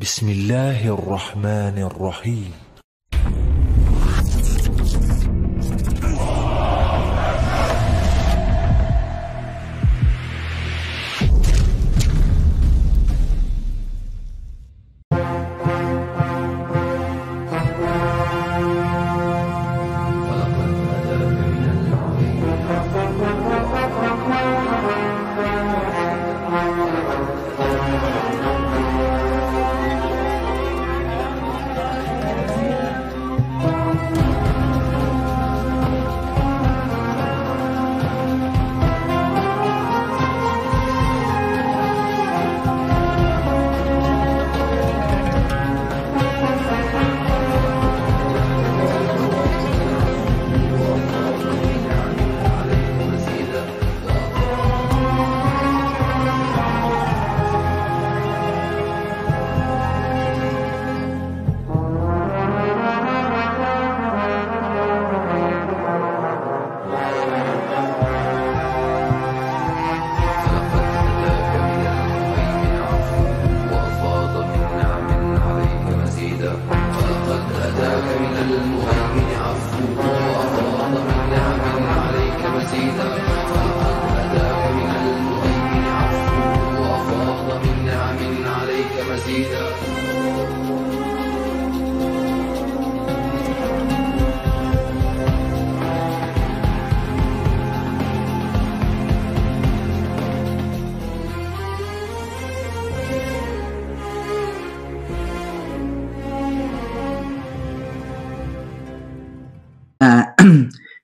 بسم الله الرحمن الرحيم.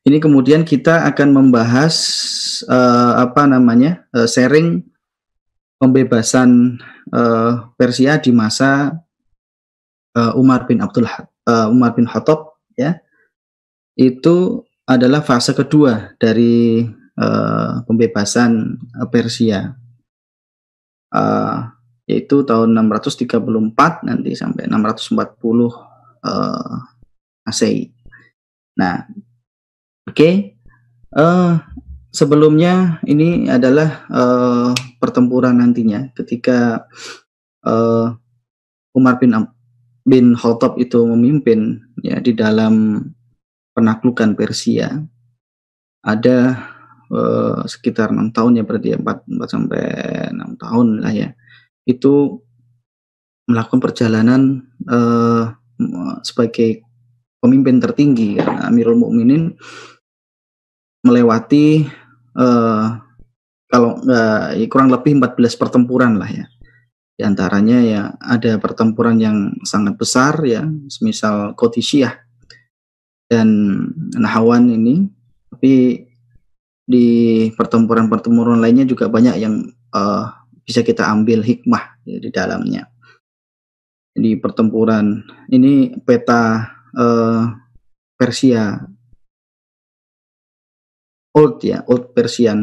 Ini kemudian kita akan membahas sharing pembebasan Persia di masa Umar bin Khattab, ya. Itu adalah fase kedua dari pembebasan Persia, yaitu tahun 634 nanti sampai 640 Masehi. Nah, oke. Sebelumnya ini adalah pertempuran nantinya ketika Umar bin Khattab itu memimpin, ya, di dalam penaklukan Persia. Ada sekitar 6 tahun, ya, berarti 4 sampai 6 tahun lah, ya. Itu melakukan perjalanan sebagai pemimpin tertinggi, karena Amirul Mukminin melewati kalau nggak, kurang lebih 14 pertempuran lah, ya. Di antaranya, ya, ada pertempuran yang sangat besar, ya, semisal Qadisiyah dan Nahawan ini. Tapi di pertempuran-pertempuran lainnya juga banyak yang bisa kita ambil hikmah, ya, di dalamnya. Di pertempuran ini peta Persia Old Persian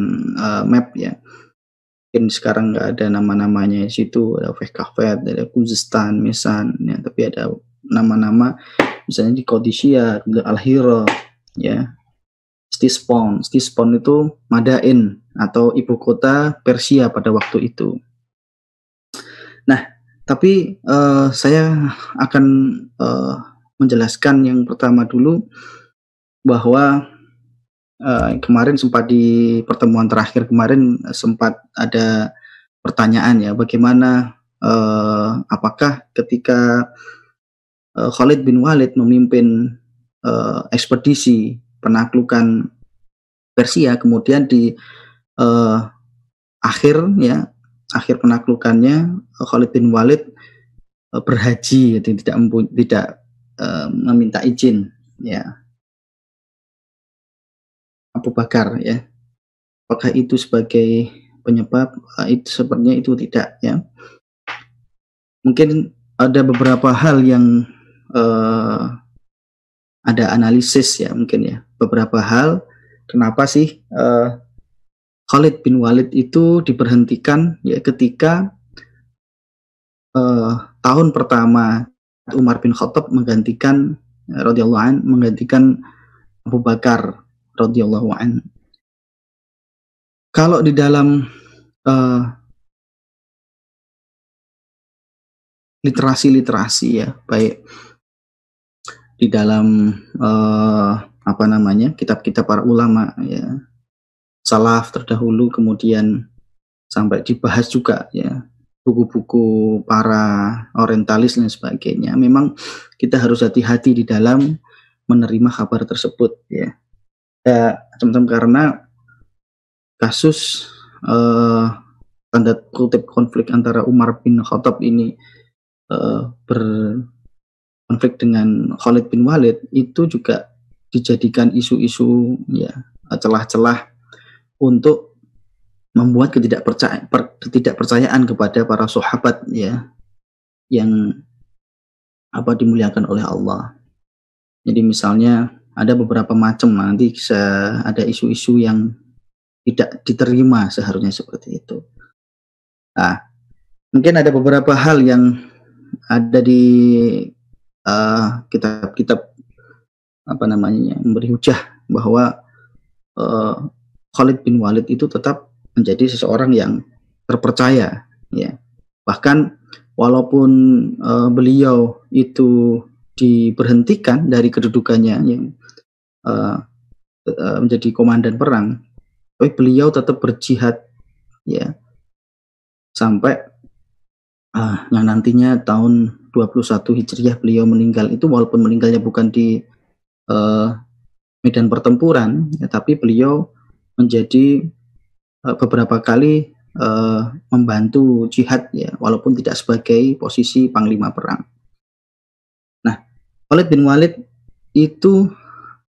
map, ya. Mungkin sekarang nggak ada nama-namanya di situ, ada Khafat, ada Khuzestan, Mesan, ya, tapi ada nama-nama misalnya di Qadisiyah, Al-Hira, ya. Stispon itu Madain atau ibu kota Persia pada waktu itu. Nah, tapi saya akan menjelaskan yang pertama dulu, bahwa kemarin sempat di pertemuan terakhir kemarin sempat ada pertanyaan, ya, bagaimana apakah ketika Khalid bin Walid memimpin ekspedisi penaklukan Persia, kemudian di akhir penaklukannya Khalid bin Walid berhaji, tidak meminta izin, ya, Abu Bakar, ya. Apakah itu sebagai penyebab? Itu sepertinya itu tidak, ya. Mungkin ada beberapa hal yang ada analisis, ya, mungkin, ya, beberapa hal kenapa sih Khalid bin Walid itu diberhentikan, ya, ketika tahun pertama Umar bin Khattab menggantikan Abu Bakar radhiyallahu an. Kalau di dalam literasi ya, baik di dalam kitab-kitab para ulama ya, salaf terdahulu, kemudian sampai dibahas juga ya buku-buku para orientalis dan sebagainya. Memang kita harus hati-hati di dalam menerima kabar tersebut ya. Teman-teman, karena kasus tanda kutip konflik antara Umar bin Khattab ini berkonflik dengan Khalid bin Walid itu juga dijadikan isu-isu ya, celah-celah untuk membuat ketidakpercayaan kepada para sahabat ya, yang dimuliakan oleh Allah. Jadi misalnya ada beberapa macam, nanti bisa ada isu-isu yang tidak diterima seharusnya seperti itu. Nah, mungkin ada beberapa hal yang ada di kitab-kitab yang memberi hujah bahwa Khalid bin Walid itu tetap menjadi seseorang yang terpercaya ya. Bahkan walaupun beliau itu diberhentikan dari kedudukannya yang menjadi komandan perang, tapi beliau tetap berjihad ya, sampai yang nantinya tahun 21 Hijriah beliau meninggal. Itu walaupun meninggalnya bukan di medan pertempuran ya, tapi beliau menjadi beberapa kali membantu jihad ya, walaupun tidak sebagai posisi panglima perang. Nah, Khalid bin Walid itu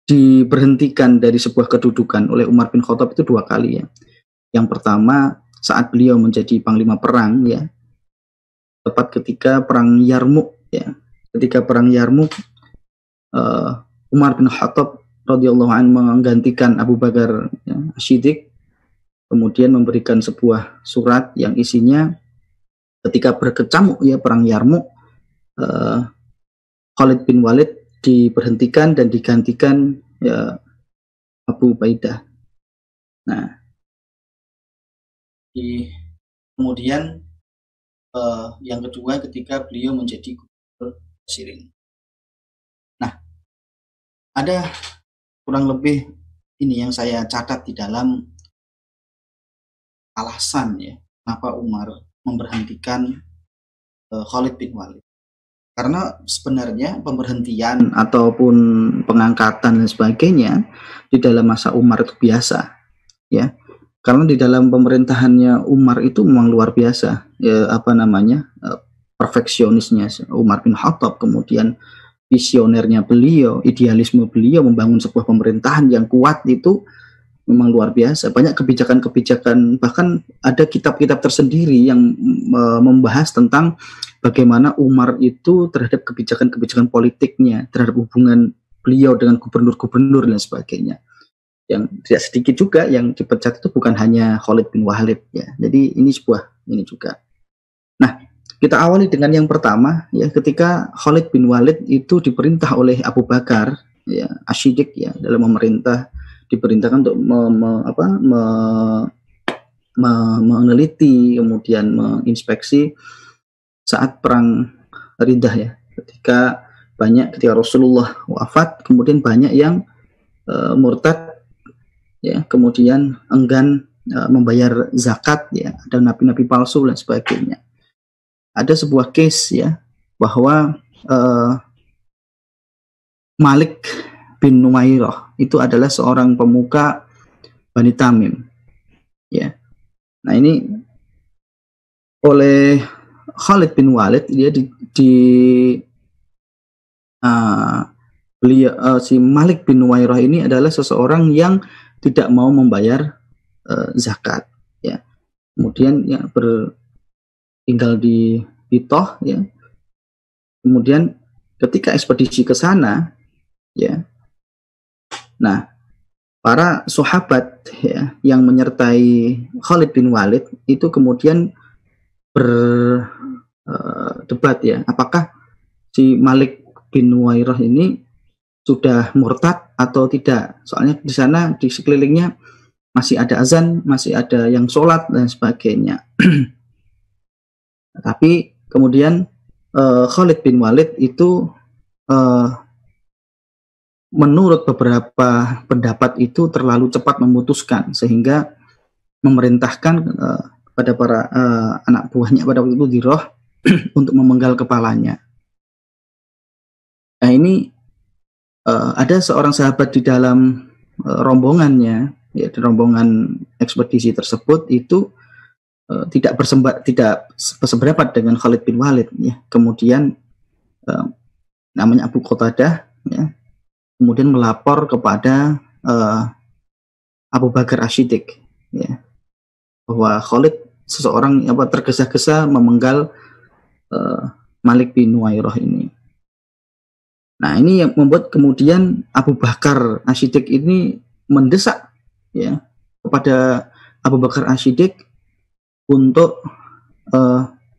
diberhentikan dari sebuah kedudukan oleh Umar bin Khattab itu 2 kali ya. Yang pertama saat beliau menjadi panglima perang ya, tepat ketika perang Yarmuk ya. Ketika perang Yarmuk, Umar bin Khattab radhiyallahu anhu menggantikan Abu Bakar ya, As-Siddiq, kemudian memberikan sebuah surat yang isinya ketika berkecamuk ya perang Yarmuk, Khalid bin Walid diberhentikan dan digantikan ya Abu Ubaidah. Nah, kemudian yang kedua ketika beliau menjadi gubernur Sirin. Nah, ada kurang lebih ini yang saya catat di dalam alasan ya kenapa Umar memberhentikan Khalid bin Walid. Karena sebenarnya pemberhentian ataupun pengangkatan dan sebagainya di dalam masa Umar itu biasa ya. Karena di dalam pemerintahannya Umar itu memang luar biasa ya, perfeksionisnya Umar bin Khattab, kemudian visionernya beliau, idealisme beliau membangun sebuah pemerintahan yang kuat itu memang luar biasa. Banyak kebijakan-kebijakan, bahkan ada kitab-kitab tersendiri yang membahas tentang bagaimana Umar itu terhadap kebijakan-kebijakan politiknya, terhadap hubungan beliau dengan gubernur-gubernur dan sebagainya. Yang tidak sedikit juga yang dipecat itu bukan hanya Khalid bin Walid ya. Jadi ini juga. Nah, kita awali dengan yang pertama ya, ketika Khalid bin Walid itu diperintah oleh Abu Bakar ya As-Siddiq ya, dalam diperintahkan untuk meneliti kemudian menginspeksi saat perang Riddah ya, ketika Rasulullah wafat, kemudian banyak yang murtad ya, kemudian enggan membayar zakat ya, ada nabi-nabi palsu dan sebagainya. Ada sebuah case ya bahwa Malik bin Numairah itu adalah seorang pemuka Bani Tamim ya. Nah, ini oleh Khalid bin Walid dia si Malik bin Numairah ini adalah seseorang yang tidak mau membayar zakat ya. Kemudian ya tinggal di Bitoh ya. Kemudian ketika ekspedisi ke sana ya, nah para sahabat ya yang menyertai Khalid bin Walid itu kemudian berdebat ya, apakah si Malik bin Nuwairah ini sudah murtad atau tidak. Soalnya di sana di sekelilingnya masih ada azan, masih ada yang sholat dan sebagainya. Tapi kemudian Khalid bin Walid itu eh, menurut beberapa pendapat itu terlalu cepat memutuskan sehingga memerintahkan pada para anak buahnya pada waktu itu Diroh untuk memenggal kepalanya. Nah ini ada seorang sahabat di dalam rombongannya, ya di rombongan ekspedisi tersebut itu tidak berseberangan dengan Khalid bin Walid, ya. Kemudian namanya Abu Qatadah, ya. Kemudian melapor kepada Abu Bakar Asy-Siddiq, ya, bahwa Khalid seseorang tergesa-gesa memenggal Malik bin Nuwairah ini. Nah ini yang membuat kemudian Abu Bakar Asy-Siddiq ini mendesak, ya, kepada Abu Bakar Asy-Siddiq untuk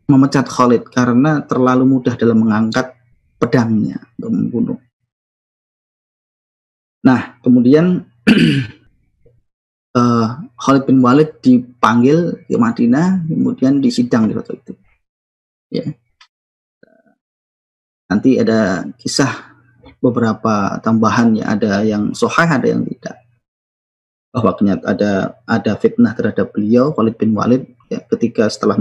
memecat Khalid karena terlalu mudah dalam mengangkat pedangnya untuk membunuh. Nah kemudian Khalid bin Walid dipanggil ke Madinah, kemudian disidang di waktu itu. Ya. Nanti ada kisah beberapa tambahan, ya, ada yang sahih, ada yang tidak. Bahwa ada fitnah terhadap beliau Khalid bin Walid, ya, ketika setelah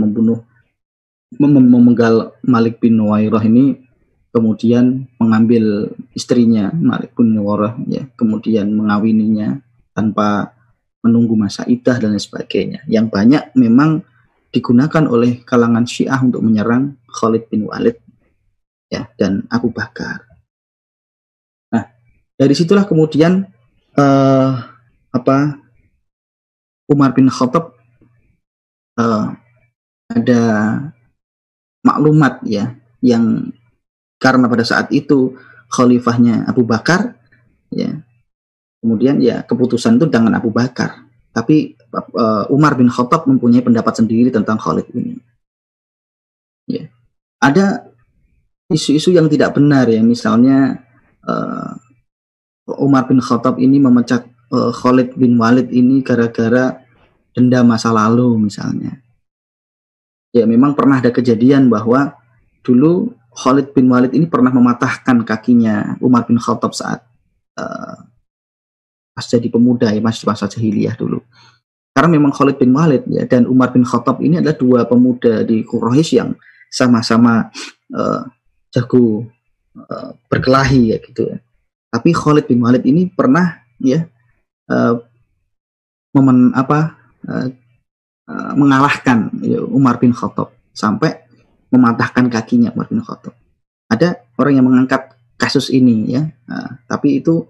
memenggal Malik bin Nuwairah ini, kemudian mengambil istrinya Malik bin Nuwairah, ya, kemudian mengawininya tanpa menunggu masa iddah dan lain sebagainya, yang banyak memang digunakan oleh kalangan Syiah untuk menyerang Khalid bin Walid, ya, dan Abu Bakar. Nah dari situlah kemudian Umar bin Khattab ada maklumat, ya, yang karena pada saat itu khalifahnya Abu Bakar, ya, kemudian ya keputusan itu dengan Abu Bakar, tapi Umar bin Khattab mempunyai pendapat sendiri tentang Khalid ini, ya. Ada isu-isu yang tidak benar, ya, misalnya Umar bin Khattab ini memecat Khalid bin Walid ini gara-gara dendam masa lalu misalnya. Ya memang pernah ada kejadian bahwa dulu Khalid bin Walid ini pernah mematahkan kakinya Umar bin Khattab saat pas jadi pemuda, ya, masih masa jahiliyah dulu. Karena memang Khalid bin Walid, ya, dan Umar bin Khattab ini adalah dua pemuda di Quraisy yang sama-sama jago berkelahi, ya, gitu, ya. Tapi Khalid bin Walid ini pernah, ya, mengalahkan, ya, Umar bin Khattab sampai mematahkan kakinya Umar bin Khattab. Ada orang yang mengangkat kasus ini, ya, tapi itu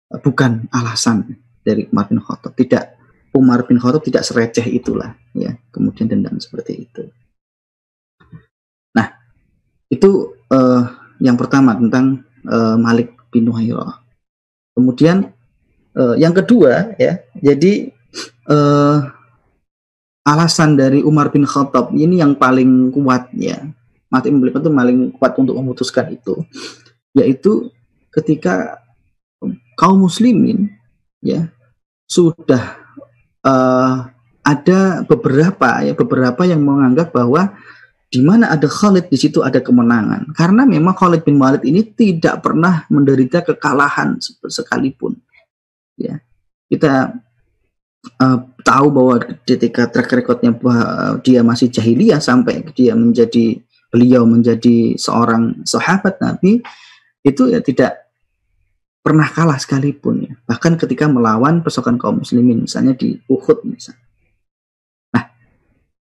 bukan alasan dari Umar bin Khattab. Umar bin Khattab tidak sereceh itulah, ya, kemudian dendam seperti itu. Nah itu yang pertama tentang Malik bin Nuwairah. Kemudian yang kedua, ya, jadi alasan dari Umar bin Khattab ini yang paling kuat, ya, beliau itu paling kuat untuk memutuskan itu, yaitu ketika kaum muslimin, ya, sudah ada beberapa yang menganggap bahwa di mana ada Khalid di situ ada kemenangan, karena memang Khalid bin Walid ini tidak pernah menderita kekalahan sekalipun, ya. Kita tahu bahwa ketika track recordnya dia masih jahiliyah sampai beliau menjadi seorang sahabat Nabi, itu ya tidak pernah kalah sekalipun, ya. Bahkan ketika melawan pasukan kaum muslimin, misalnya di Uhud misalnya. Nah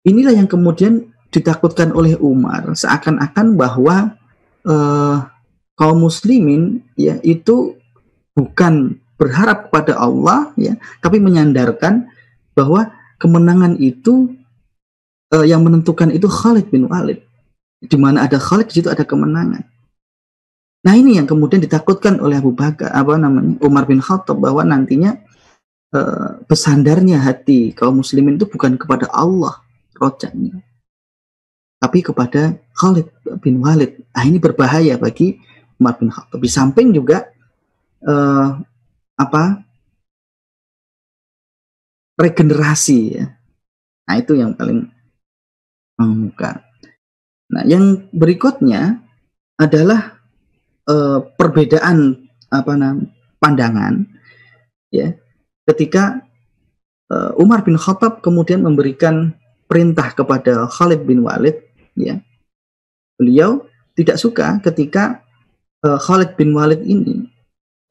inilah yang kemudian ditakutkan oleh Umar, seakan-akan bahwa kaum muslimin, ya, itu bukan berharap kepada Allah, ya, tapi menyandarkan bahwa kemenangan itu yang menentukan itu Khalid bin Walid. Di mana ada Khalid, di situ ada kemenangan. Nah ini yang kemudian ditakutkan oleh Umar bin Khattab, bahwa nantinya besandarnya hati kaum muslimin itu bukan kepada Allah rojaknya, tapi kepada Khalid bin Walid. Nah ini berbahaya bagi Umar bin Khattab. Di samping juga regenerasi, ya. Nah itu yang paling mengemuka. Nah, yang berikutnya adalah perbedaan pandangan ya ketika Umar bin Khattab kemudian memberikan perintah kepada Khalid bin Walid ya. Beliau tidak suka ketika Khalid bin Walid ini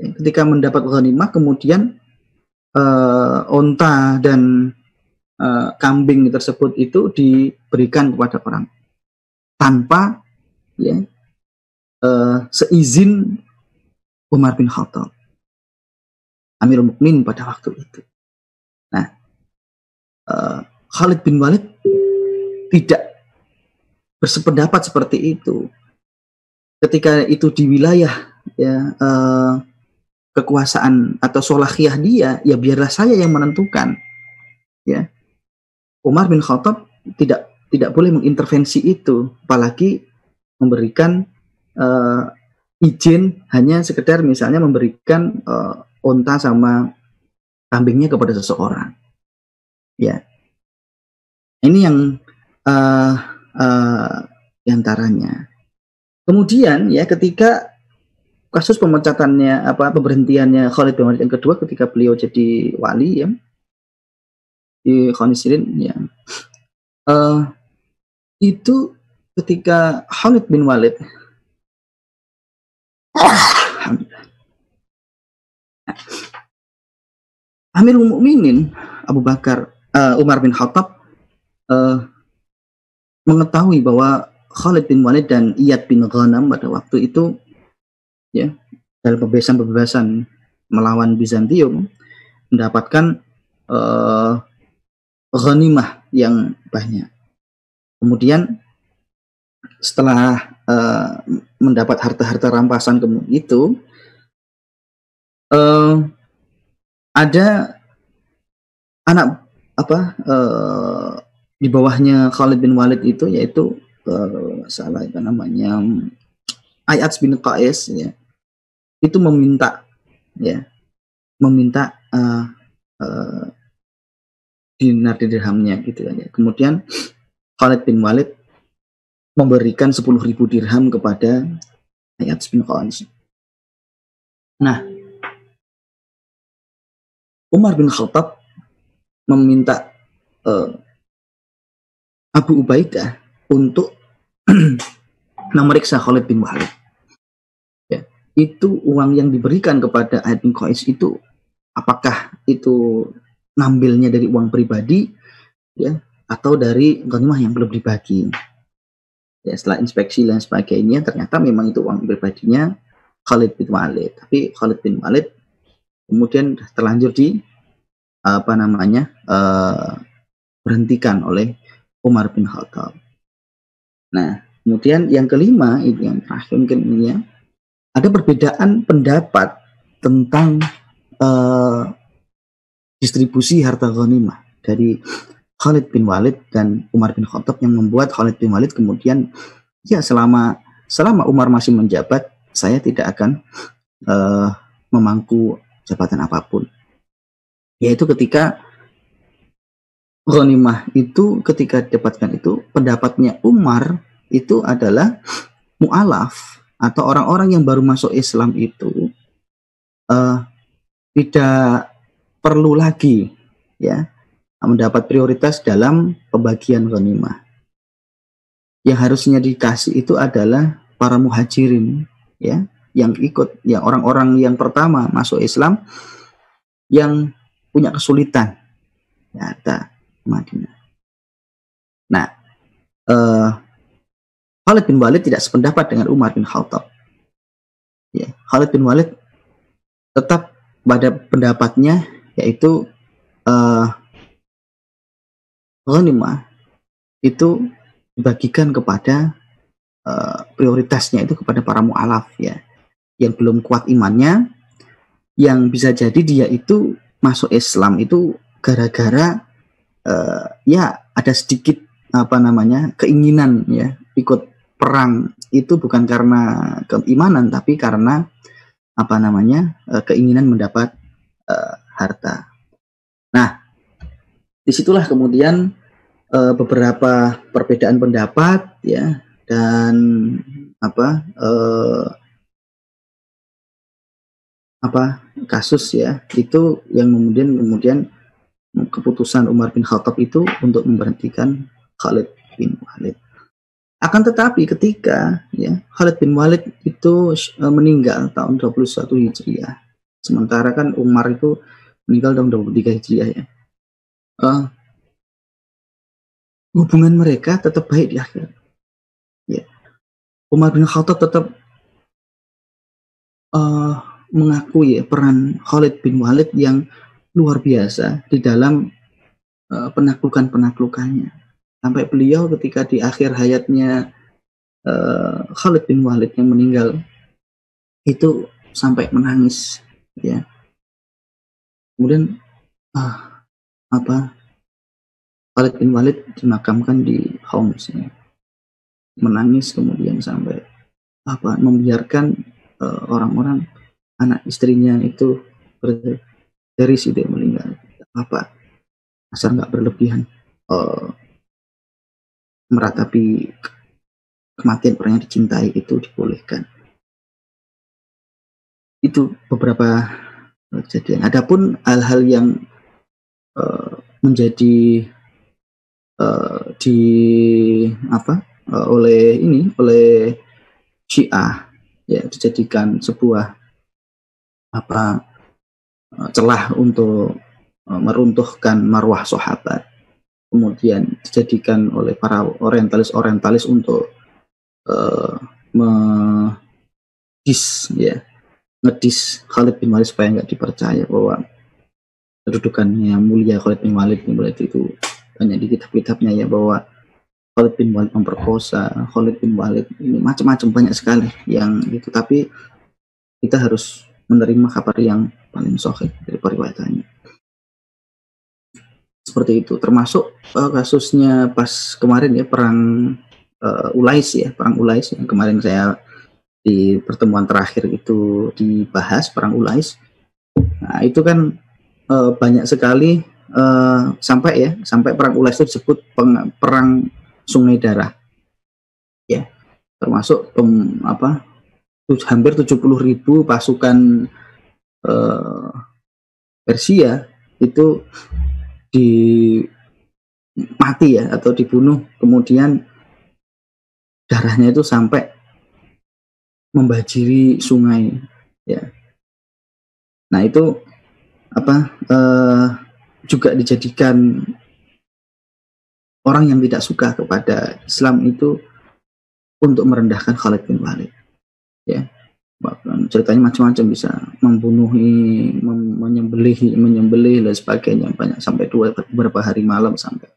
ya, ketika mendapat ghanimah kemudian onta dan kambing tersebut itu diberikan kepada orang tanpa ya seizin Umar bin Khattab, Amirul Mukminin pada waktu itu. Nah, Khalid bin Walid tidak bersependapat seperti itu. Ketika itu di wilayah ya kekuasaan atau sholahiyah dia, ya biarlah saya yang menentukan. Ya, Umar bin Khattab tidak boleh mengintervensi itu, apalagi memberikan izin hanya sekedar misalnya memberikan onta sama kambingnya kepada seseorang. Ya, ini yang diantaranya. Kemudian ya ketika kasus pemecatannya pemberhentiannya Khalid bin Walid yang kedua ketika beliau jadi wali ya di Khanisirin ya itu ketika Khalid bin Walid Amirul Mukminin Abu Bakar Umar bin Khattab mengetahui bahwa Khalid bin Walid dan Iyad bin Ghanam pada waktu itu ya dalam pembebasan melawan Bizantium mendapatkan ghanimah yang banyak. Kemudian setelah mendapat harta-harta rampasan itu ada anak di bawahnya Khalid bin Walid itu yaitu salah itu namanya Ayats bin Qais ya itu meminta dinar dirhamnya gitu ya. Kemudian Khalid bin Walid memberikan 10.000 dirham kepada Ayats bin Qais. Nah, Umar bin Khattab meminta Abu Ubaidah untuk memeriksa Khalid bin Walid. Ya, itu uang yang diberikan kepada Ayat bin Qais itu apakah itu ngambilnya dari uang pribadi ya atau dari ghanimah yang belum dibagi. Ya, setelah inspeksi dan sebagainya ternyata memang itu uang pribadinya Khalid bin Walid. Tapi Khalid bin Walid kemudian terlanjur di berhentikan oleh Umar bin Khattab. Nah, kemudian yang kelima ini yang terakhir mungkin ini ya, ada perbedaan pendapat tentang distribusi harta ghanimah dari Khalid bin Walid dan Umar bin Khattab yang membuat Khalid bin Walid kemudian ya selama Umar masih menjabat saya tidak akan memangku jabatan apapun. Yaitu ketika ghanimah itu ketika didapatkan itu pendapatnya Umar itu adalah mu'alaf atau orang-orang yang baru masuk Islam itu tidak perlu lagi ya mendapat prioritas dalam pembagian ghanimah. Yang harusnya dikasih itu adalah para muhajirin ya yang ikut ya orang-orang yang pertama masuk Islam yang punya kesulitan ya ada Madinah. Nah, Khalid bin Walid tidak sependapat dengan Umar bin Khattab. Ya, Khalid bin Walid tetap pada pendapatnya yaitu ghanimah itu dibagikan kepada prioritasnya itu kepada para mu'alaf ya yang belum kuat imannya, yang bisa jadi dia itu masuk Islam itu gara-gara ya ada sedikit keinginan ya ikut perang itu bukan karena keimanan tapi karena keinginan mendapat harta. Nah, disitulah kemudian beberapa perbedaan pendapat ya dan kasus ya itu yang kemudian keputusan Umar bin Khattab itu untuk memberhentikan Khalid bin Walid. Akan tetapi ketika ya Khalid bin Walid itu meninggal tahun 21 Hijriah, sementara kan Umar itu meninggal tahun 23 Hijriah ya. Hubungan mereka tetap baik di akhir. Ya. Umar bin Khattab tetap mengakui ya, peran Khalid bin Walid yang luar biasa di dalam penaklukannya. Sampai beliau ketika di akhir hayatnya Khalid bin Walid yang meninggal itu sampai menangis ya. Kemudian Khalid bin Walid dimakamkan di Homs ya. Menangis kemudian sampai membiarkan orang-orang anak istrinya itu dari situ meninggal. Asal nggak berlebihan meratapi kematian orang yang dicintai itu dibolehkan. Itu beberapa kejadian. Adapun hal-hal yang menjadi oleh Syiah ya, dijadikan sebuah celah untuk meruntuhkan marwah sahabat, kemudian dijadikan oleh para orientalis untuk ngedis Khalid bin Walid supaya nggak dipercaya bahwa kedudukannya mulia Khalid bin Walid itu banyak di kitab-kitabnya ya, bahwa Khalid bin Walid memperkosa, Khalid bin Walid ini macam-macam, banyak sekali yang itu. Tapi kita harus menerima kabar yang paling sahih dari periwayatannya. Seperti itu. Termasuk kasusnya pas kemarin ya, perang Ulais yang kemarin saya di pertemuan terakhir itu dibahas, perang Ulais. Nah, itu kan banyak sekali sampai perang Ulais itu disebut perang Sungai Darah. Ya. Termasuk hampir 70.000 pasukan Persia itu mati ya, atau dibunuh, kemudian darahnya itu sampai membajiri sungai ya. Nah itu juga dijadikan orang yang tidak suka kepada Islam itu untuk merendahkan Khalid bin Walid ya. Ceritanya macam-macam, bisa membunuhi, menyembelih dan sebagainya, banyak, sampai beberapa hari malam sampai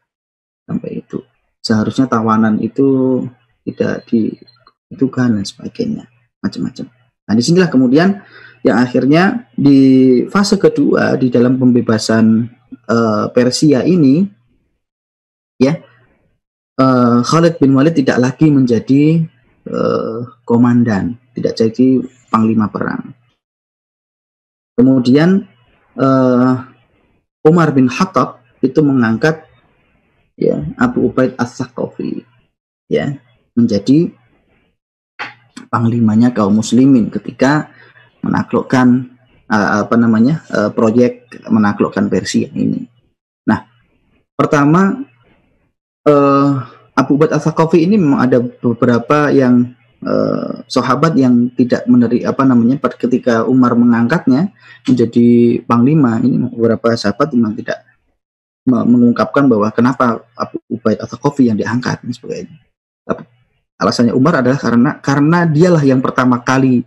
itu. Seharusnya tawanan itu tidak diitukan dan sebagainya, macam-macam. Nah disinilah kemudian yang akhirnya di fase kedua di dalam pembebasan Persia ini ya, Khalid bin Walid tidak lagi menjadi komandan, tidak jadi panglima perang. Kemudian Umar bin Khattab itu mengangkat ya Abu Ubaid As-Saqafi ya menjadi panglimanya kaum muslimin ketika menaklukkan proyek menaklukkan Persia ini. Nah, pertama Abu Ubaid As-Saqafi ini memang ada beberapa yang sahabat yang tidak ketika Umar mengangkatnya menjadi panglima, ini beberapa sahabat memang tidak mengungkapkan bahwa kenapa Abu Ubaid As-Saqafi yang diangkat dan sebagainya. Tapi alasannya Umar adalah karena dialah yang pertama kali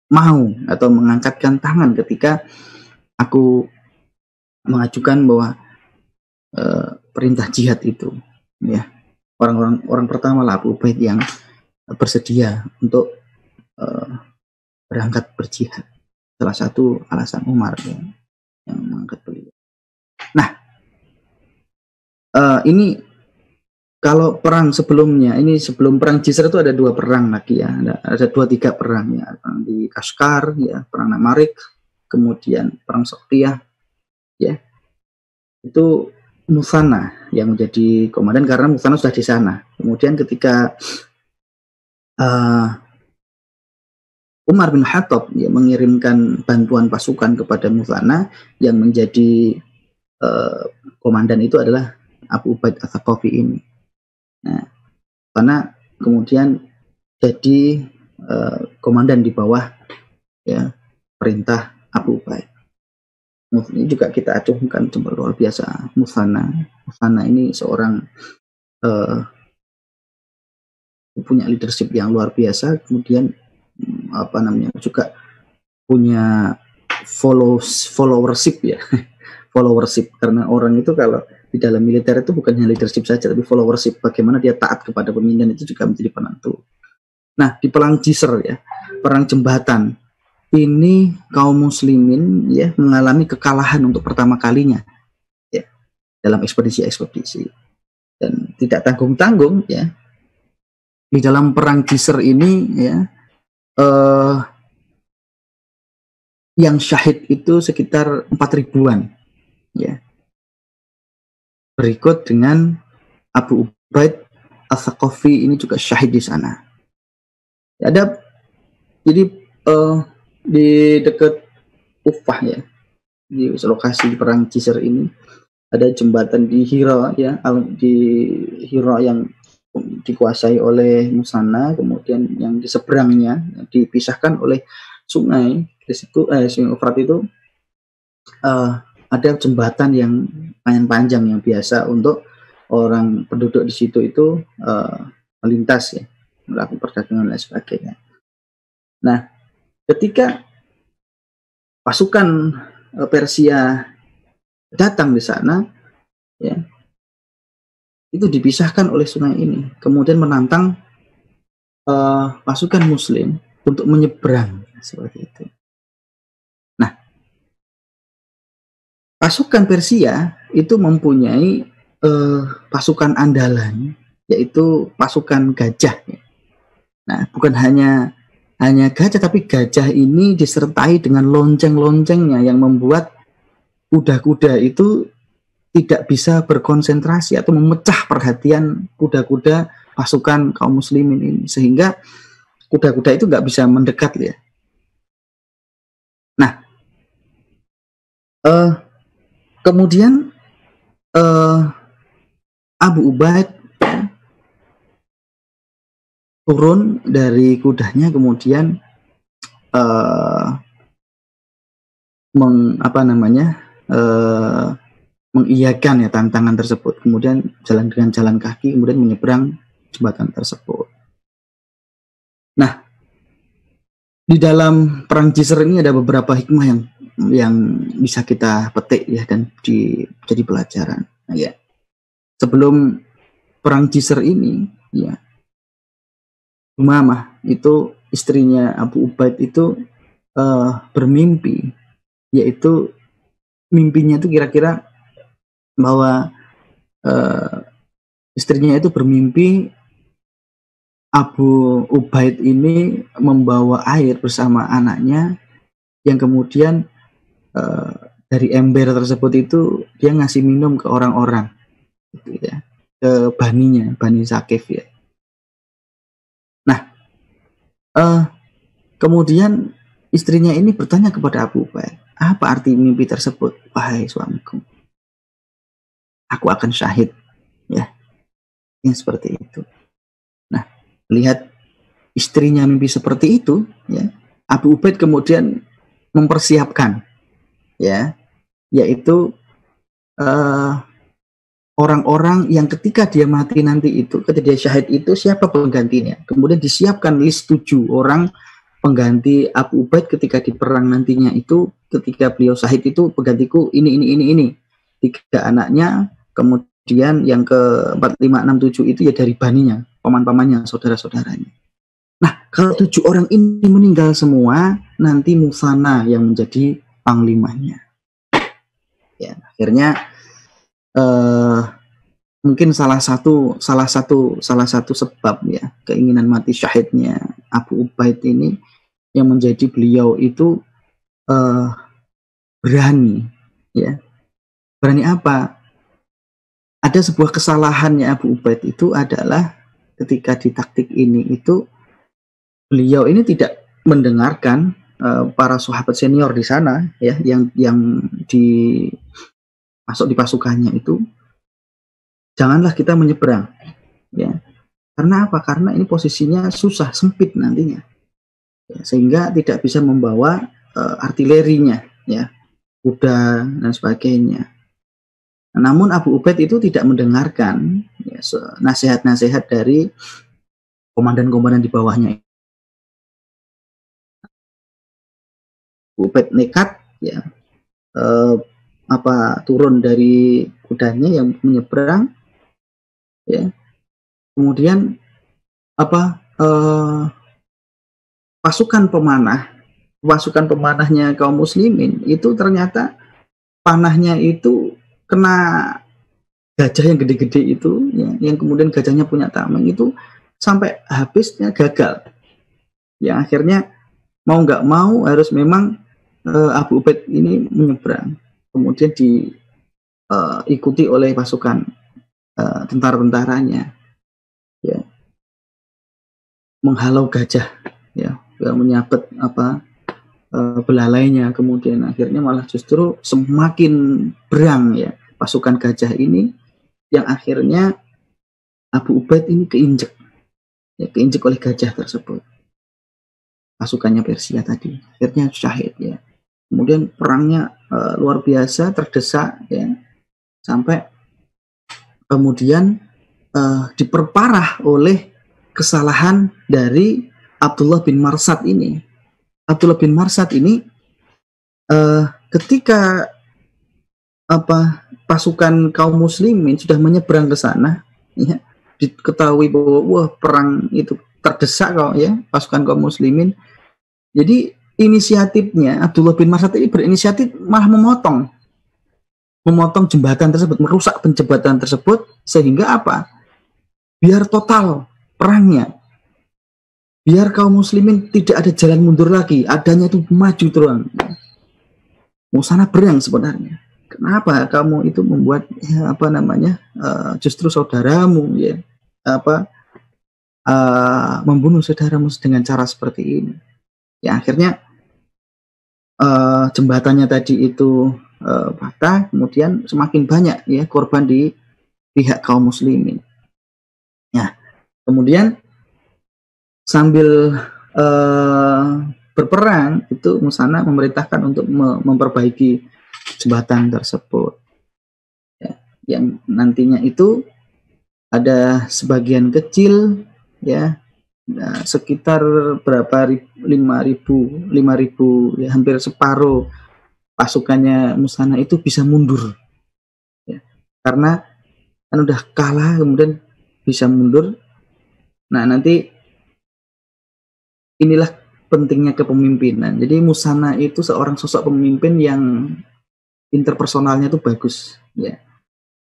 mau atau mengangkatkan tangan ketika aku mengajukan bahwa perintah jihad itu ya. Orang pertama lah Abu Ubaid yang bersedia untuk berangkat berjihad. Salah satu alasan Umar yang mengangkat beliau. Nah, ini kalau perang sebelumnya, ini sebelum perang Jisr itu ada 2 perang lagi ya, ada 2-3 perang ya, perang di Kaskar ya, perang Namarik, kemudian perang Soktiyah ya. Itu Musanna yang menjadi komandan karena Musanna sudah di sana. Kemudian ketika Umar bin Khattab ya, mengirimkan bantuan pasukan kepada Musanna, yang menjadi komandan itu adalah Abu Ubaid Ats-Tsaqafi ini. Nah, karena kemudian jadi komandan di bawah ya perintah Abu Ubaid. Ini juga kita acungkan luar biasa. Musanna ini seorang punya leadership yang luar biasa, kemudian juga punya followership ya. Followership, karena orang itu kalau di dalam militer itu bukan hanya leadership saja, tapi followership, bagaimana dia taat kepada pemimpin itu juga menjadi penentu. Nah, di perang Jisr ya, perang jembatan, ini kaum muslimin ya mengalami kekalahan untuk pertama kalinya ya dalam ekspedisi dan tidak tanggung-tanggung ya. Di dalam perang Jisr ini ya yang syahid itu sekitar 4.000-an ya. Berikut dengan Abu Ubaid Ats-Tsaqafi ini juga syahid di sana. Ada jadi di dekat Kufah ya, di lokasi perang Jisr ini ada jembatan di Hira ya, di Hira yang dikuasai oleh Musanna, kemudian yang di seberangnya dipisahkan oleh sungai. Di situ Sungai Efrat itu ada jembatan yang panjang yang biasa untuk orang penduduk di situ itu melintas ya, melakukan perdagangan dan sebagainya. Nah, ketika pasukan Persia datang di sana, ya, itu dipisahkan oleh sungai ini, kemudian menantang pasukan Muslim untuk menyeberang seperti itu. Nah, pasukan Persia itu mempunyai pasukan andalan, yaitu pasukan gajah. Nah, bukan hanya gajah, tapi gajah ini disertai dengan lonceng-loncengnya yang membuat kuda-kuda itu tidak bisa berkonsentrasi atau memecah perhatian kuda-kuda pasukan kaum muslimin ini, sehingga kuda-kuda itu nggak bisa mendekat ya. Nah, kemudian Abu Ubaid turun dari kudanya, kemudian mengiyakan ya tantangan tersebut, kemudian jalan dengan jalan kaki, kemudian menyeberang jembatan tersebut. Nah, di dalam perang Jisr ini ada beberapa hikmah yang bisa kita petik ya dan jadi pelajaran. Nah, ya, sebelum perang Jisr ini ya, Umamah itu istrinya Abu Ubaid itu bermimpi, yaitu mimpinya itu kira-kira bahwa istrinya itu bermimpi Abu Ubaid ini membawa air bersama anaknya, yang kemudian dari ember tersebut itu dia ngasih minum ke orang-orang gitu ya, ke Bani Sakif ya. Nah, kemudian istrinya ini bertanya kepada Abu Ubaid, apa arti mimpi tersebut? Wahai suamiku, aku akan syahid ya, yang seperti itu. Nah, lihat istrinya mimpi seperti itu ya, Abu Ubaid kemudian mempersiapkan ya, yaitu orang-orang yang ketika dia mati nanti itu, ketika dia syahid itu siapa penggantinya. Kemudian disiapkan list 7 orang pengganti Abu Ubaid ketika di perang nantinya itu, ketika beliau syahid itu penggantiku ini. 3 anaknya, kemudian yang ke 4, 5, 6, 7 itu ya dari baninya, paman-pamannya, saudara-saudaranya. Nah, kalau 7 orang ini meninggal semua, nanti Musanna yang menjadi panglimanya. Ya, akhirnya mungkin salah satu sebab ya keinginan mati syahidnya Abu Ubaid ini yang menjadi beliau itu berani ya. Berani apa? ada sebuah kesalahannya Abu Ubaid itu adalah ketika di taktik ini itu beliau ini tidak mendengarkan para sahabat senior di sana ya yang masuk di pasukannya itu, janganlah kita menyeberang ya. Karena apa? Karena ini posisinya susah, sempit nantinya ya, sehingga tidak bisa membawa artilerinya ya, kuda dan sebagainya. Namun Abu Ubaid itu tidak mendengarkan ya, nasihat-nasihat dari komandan-komandan di bawahnya. Abu Ubaid nekat ya, turun dari kudanya yang menyeberang ya. Kemudian pasukan pemanahnya kaum muslimin itu ternyata panahnya itu kena gajah yang gede-gede itu ya, yang kemudian gajahnya punya tameng itu sampai habisnya gagal. Yang akhirnya mau nggak mau harus memang Abu Ubaid ini menyeberang, kemudian diikuti oleh pasukan tentara-tentaranya ya, menghalau gajah ya, menyabet belalainya, kemudian akhirnya malah justru semakin berang ya pasukan gajah ini, yang akhirnya Abu Ubaid ini keinjek oleh gajah tersebut, pasukannya Persia tadi, akhirnya syahid ya. Kemudian perangnya luar biasa, terdesak ya, sampai kemudian diperparah oleh kesalahan dari Abdullah bin Marsad ini. Abdullah bin Marsad ini ketika pasukan kaum muslimin sudah menyeberang ke sana ya, diketahui bahwa wah perang itu terdesak kok ya pasukan kaum muslimin. Jadi inisiatifnya Abdullah bin Marsad ini berinisiatif malah memotong jembatan tersebut, merusak jembatan tersebut, sehingga apa? Biar total perangnya, biar kaum muslimin tidak ada jalan mundur lagi, adanya itu maju terus. Musana berang sebenarnya. Kenapa kamu itu membuat ya, justru saudaramu ya membunuh saudaramu dengan cara seperti ini? Ya akhirnya jembatannya tadi itu patah, kemudian semakin banyak ya korban di pihak kaum muslimin. Ya, kemudian sambil berperang itu Musana memerintahkan untuk memperbaiki jembatan tersebut. Ya, yang nantinya itu ada sebagian kecil ya, sekitar berapa 5.000 ya, hampir separuh pasukannya Musana itu bisa mundur ya, karena kan udah kalah kemudian bisa mundur. Nah nanti inilah pentingnya kepemimpinan. Jadi Musana itu seorang sosok pemimpin yang interpersonalnya itu bagus ya.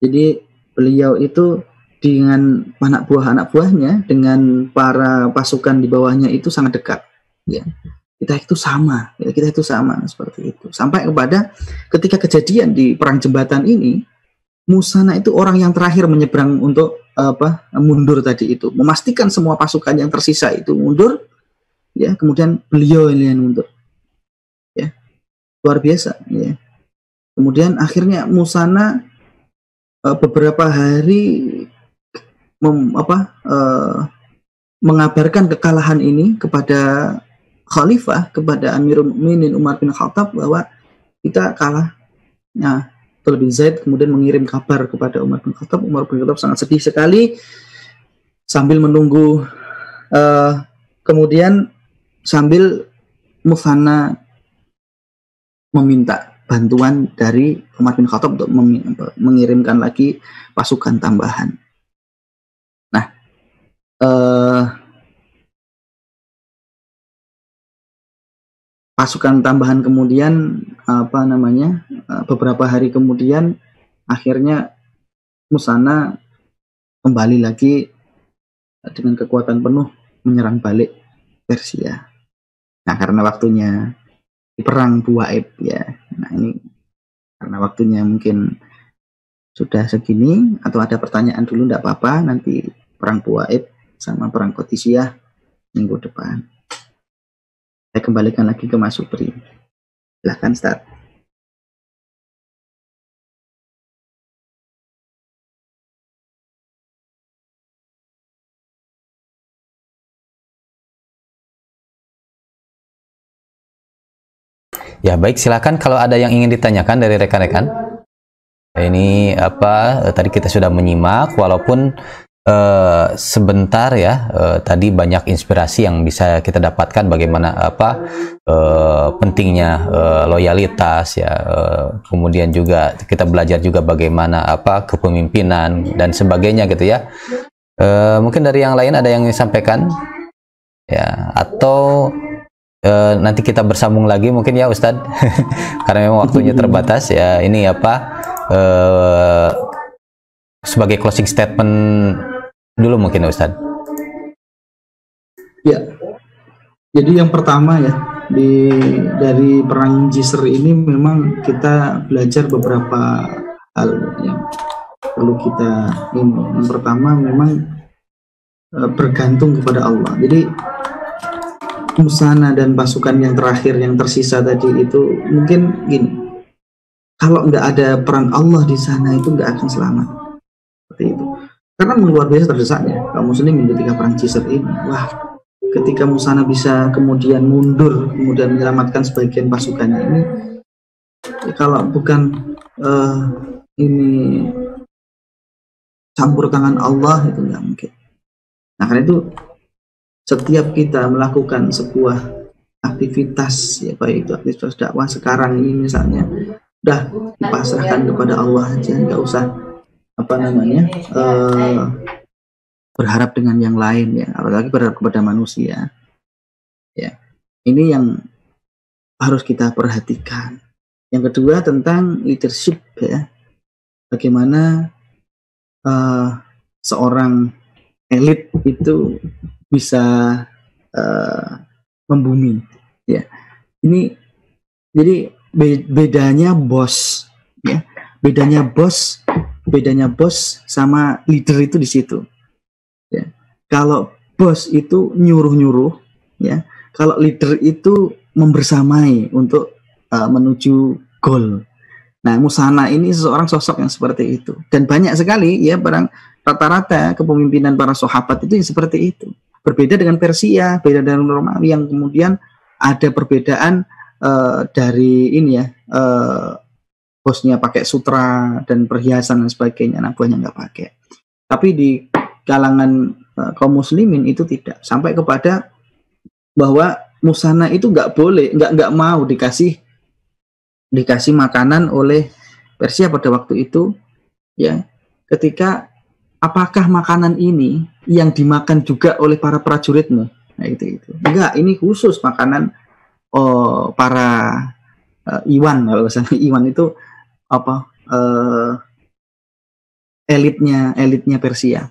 Jadi beliau itu dengan anak buahnya, dengan para pasukan di bawahnya itu sangat dekat ya. Kita itu sama seperti itu. Sampai kepada ketika kejadian di perang jembatan ini, Musana itu orang yang terakhir menyeberang untuk mundur tadi itu, memastikan semua pasukan yang tersisa itu mundur ya, kemudian beliau ini yang mundur ya, luar biasa ya. Kemudian akhirnya Musana beberapa hari mengabarkan kekalahan ini kepada Khalifah, kepada Amirul Mukminin Umar bin Khattab, bahwa kita kalah. Nah, Abdullah bin Zaid kemudian mengirim kabar kepada Umar bin Khattab. Umar bin Khattab sangat sedih sekali sambil menunggu, kemudian sambil Musana meminta bantuan dari Umar bin Khattab untuk mengirimkan lagi pasukan tambahan. Nah, pasukan tambahan kemudian beberapa hari kemudian akhirnya Musana kembali lagi dengan kekuatan penuh menyerang balik Persia. Nah, karena waktunya di perang Buaib ya. Nah, ini karena waktunya mungkin sudah segini, atau ada pertanyaan dulu enggak apa-apa, nanti perang Buaid sama perang Qadisiyah minggu depan. Saya kembalikan lagi ke Mas Supri. Silahkan start. Ya baik, silakan kalau ada yang ingin ditanyakan dari rekan-rekan. Ini apa? Tadi kita sudah menyimak, walaupun sebentar ya. Tadi banyak inspirasi yang bisa kita dapatkan bagaimana apa pentingnya loyalitas ya. Kemudian juga kita belajar juga bagaimana apa kepemimpinan dan sebagainya gitu ya. Mungkin dari yang lain ada yang disampaikan ya, atau nanti kita bersambung lagi mungkin ya Ustadz karena memang waktunya terbatas ya. Ini apa sebagai closing statement dulu mungkin Ustadz. Ya, jadi yang pertama ya, dari perang Jisr ini memang kita belajar beberapa hal yang perlu kita ini. Yang pertama memang bergantung kepada Allah. Jadi Musana dan pasukan yang terakhir yang tersisa tadi itu mungkin gini, kalau nggak ada peran Allah di sana itu nggak akan selamat seperti itu, karena luar biasa terdesaknya kaum muslimin ketika perang Jisr ini. Wah, ketika Musana bisa kemudian mundur, kemudian menyelamatkan sebagian pasukannya ini, ya kalau bukan ini campur tangan Allah itu nggak mungkin. Nah karena itu setiap kita melakukan sebuah aktivitas, ya baik itu aktivitas dakwah sekarang ini misalnya, udah dipasrahkan kepada Allah aja, nggak usah apa namanya berharap dengan yang lain ya, apalagi berharap kepada manusia. Ya, ini yang harus kita perhatikan. Yang kedua tentang leadership ya, bagaimana seorang elit itu bisa membumi ya. Ini jadi bedanya bos ya, bedanya bos sama leader itu di situ ya. Kalau bos itu nyuruh ya, kalau leader itu membersamai untuk menuju goal. Nah, Musana ini seseorang sosok yang seperti itu, dan banyak sekali ya, rata-rata kepemimpinan para sahabat itu yang seperti itu. Berbeda dengan Persia, beda dengan Romawi yang kemudian ada perbedaan dari ini ya, bosnya pakai sutra dan perhiasan dan sebagainya, anak buahnya nggak pakai. Tapi di kalangan kaum muslimin itu tidak, sampai kepada bahwa Musana itu nggak boleh, nggak mau dikasih makanan oleh Persia pada waktu itu ya, ketika apakah makanan ini yang dimakan juga oleh para prajuritmu? Nah, itu. Enggak, ini khusus makanan para Iwan. Kalau misalnya Iwan itu apa? Elitnya Persia.